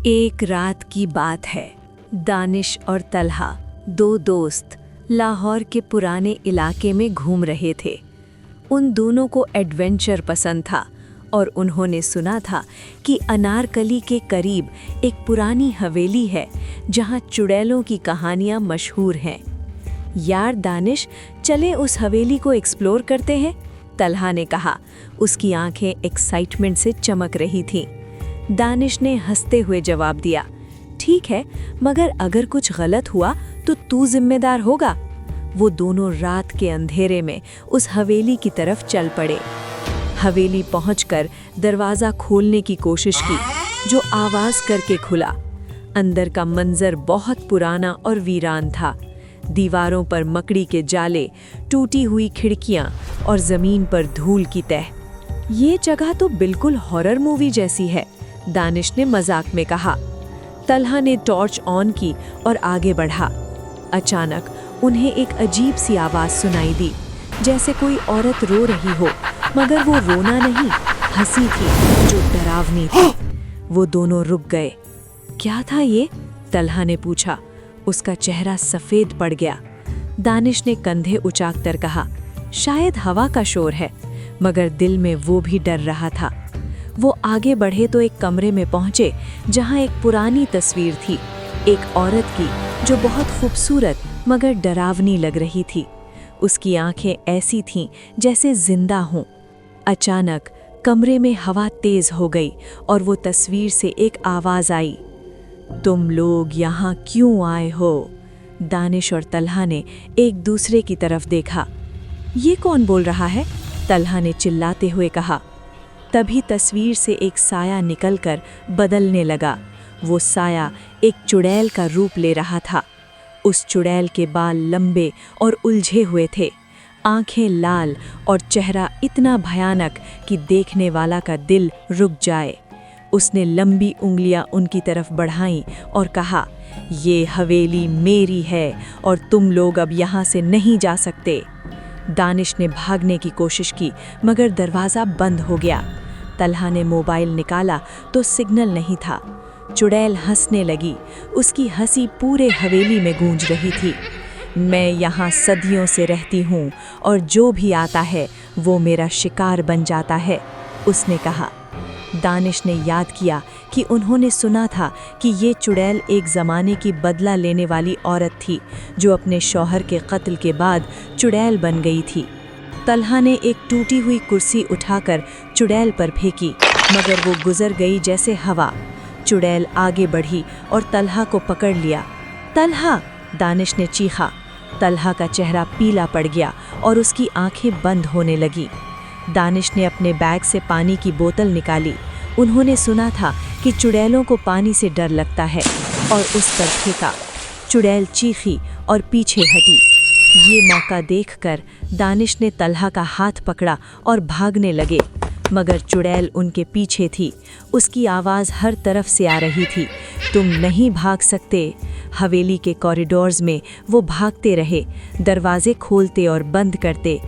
एक रात की बात है। दानिश और तलहा, दो दोस्त, लाहौर के पुराने इलाके में घूम रहे थे। उन दोनों को एडवेंचर पसंद था और उन्होंने सुना था कि अनारकली के करीब एक पुरानी हवेली है जहां चुड़ैलों की कहानियां मशहूर हैं। यार दानिश, चले उस हवेली को एक्सप्लोर करते हैं, तलहा ने कहा। उसकी आंखें एक्साइटमेंट से चमक रही थीं। दानिश ने हंसते हुए जवाब दिया, ठीक है, मगर अगर कुछ गलत हुआ तो तू जिम्मेदार होगा। वो दोनों रात के अंधेरे में उस हवेली की तरफ चल पड़े। हवेली पहुंचकर दरवाज़ा खोलने की कोशिश की, जो आवाज़ करके खुला। अंदर का मंजर बहुत पुराना और वीरान था। दीवारों पर मकड़ी के जाले, टूटी हुई खिड़कियां और ज़मीन पर धूल की तह। ये जगह तो बिल्कुल हॉरर मूवी जैसी है, दानिश ने मजाक में कहा। तलहा ने टॉर्च ऑन की और आगे बढ़ा। अचानक उन्हें एक अजीब सी आवाज़ सुनाई दी, जैसे कोई औरत रो रही हो, मगर वो रोना नहीं, हंसी थी जो डरावनी थी। वो दोनों रुक गए। क्या था ये? तलहा ने पूछा। उसका चेहरा सफ़ेद पड़ गया। दानिश ने कंधे उचाकर कहा, शायद हवा का शोर है, मगर दिल में वो भी डर रहा था। वो आगे बढ़े तो एक कमरे में पहुंचे जहां एक पुरानी तस्वीर थी, एक औरत की जो बहुत खूबसूरत मगर डरावनी लग रही थी। उसकी आंखें ऐसी थीं जैसे जिंदा हों। अचानक कमरे में हवा तेज हो गई और वो तस्वीर से एक आवाज़ आई, तुम लोग यहाँ क्यों आए हो? दानिश और तलहा ने एक दूसरे की तरफ देखा। ये कौन बोल रहा है? तलहा ने चिल्लाते हुए कहा। तभी तस्वीर से एक साया निकलकर बदलने लगा। वो साया एक चुड़ैल का रूप ले रहा था। उस चुड़ैल के बाल लंबे और उलझे हुए थे, आंखें लाल और चेहरा इतना भयानक कि देखने वाला का दिल रुक जाए। उसने लंबी उंगलियां उनकी तरफ बढ़ाईं और कहा, ये हवेली मेरी है और तुम लोग अब यहाँ से नहीं जा सकते। दानिश ने भागने की कोशिश की, मगर दरवाज़ा बंद हो गया। तलहा ने मोबाइल निकाला तो सिग्नल नहीं था। चुड़ैल हंसने लगी। उसकी हंसी पूरे हवेली में गूंज रही थी। मैं यहाँ सदियों से रहती हूँ और जो भी आता है वो मेरा शिकार बन जाता है, उसने कहा। दानिश ने याद किया कि उन्होंने सुना था कि ये चुड़ैल एक ज़माने की बदला लेने वाली औरत थी, जो अपने शौहर के कत्ल के बाद चुड़ैल बन गई थी। तलहा ने एक टूटी हुई कुर्सी उठाकर चुड़ैल पर फेंकी, मगर वो गुजर गई जैसे हवा। चुड़ैल आगे बढ़ी और तलहा को पकड़ लिया। तलहा! दानिश ने चीखा। तलहा का चेहरा पीला पड़ गया और उसकी आंखें बंद होने लगी। दानिश ने अपने बैग से पानी की बोतल निकाली। उन्होंने सुना था कि चुड़ैलों को पानी से डर लगता है, और उस पर फेंका। चुड़ैल चीखी और पीछे हटी। ये मौका देखकर दानिश ने तलहा का हाथ पकड़ा और भागने लगे, मगर चुड़ैल उनके पीछे थी। उसकी आवाज़ हर तरफ से आ रही थी, तुम नहीं भाग सकते। हवेली के कॉरिडोर्स में वो भागते रहे, दरवाजे खोलते और बंद करते।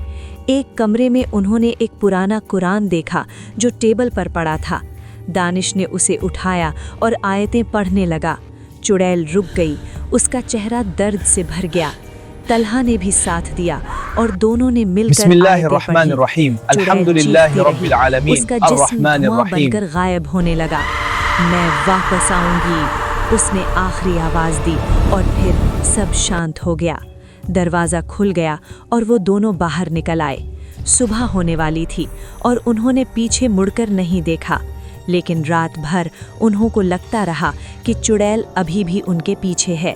एक कमरे में उन्होंने एक पुराना कुरान देखा जो टेबल पर पड़ा था। दानिश ने उसे उठाया और आयतें पढ़ने लगा। चुड़ैल रुक गई, उसका चेहरा दर्द से भर गया। तलहा ने भी साथ दिया और दोनों ने मिलकर बिस्मिल्लाहिर्रहमानिर्रहीम, अल्हम्दुलिल्लाहि रब्बिल आलमीन, उसका जिस्म धुआं बनकर गायब होने लगा। मैं वापस आऊंगी, उसने आखिरी आवाज़ दी और फिर सब शांत हो गया। दरवाज़ा खुल गया और वो दोनों बाहर निकल आए। सुबह होने वाली थी और उन्होंने पीछे मुड़कर नहीं देखा, लेकिन रात भर उन्हों को लगता रहा कि चुड़ैल अभी भी उनके पीछे है।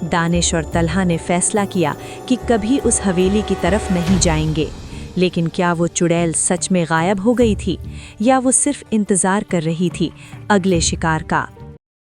दानिश और तलहा ने फैसला किया कि कभी उस हवेली की तरफ नहीं जाएंगे। लेकिन क्या वो चुड़ैल सच में गायब हो गई थी, या वो सिर्फ इंतज़ार कर रही थी अगले शिकार का?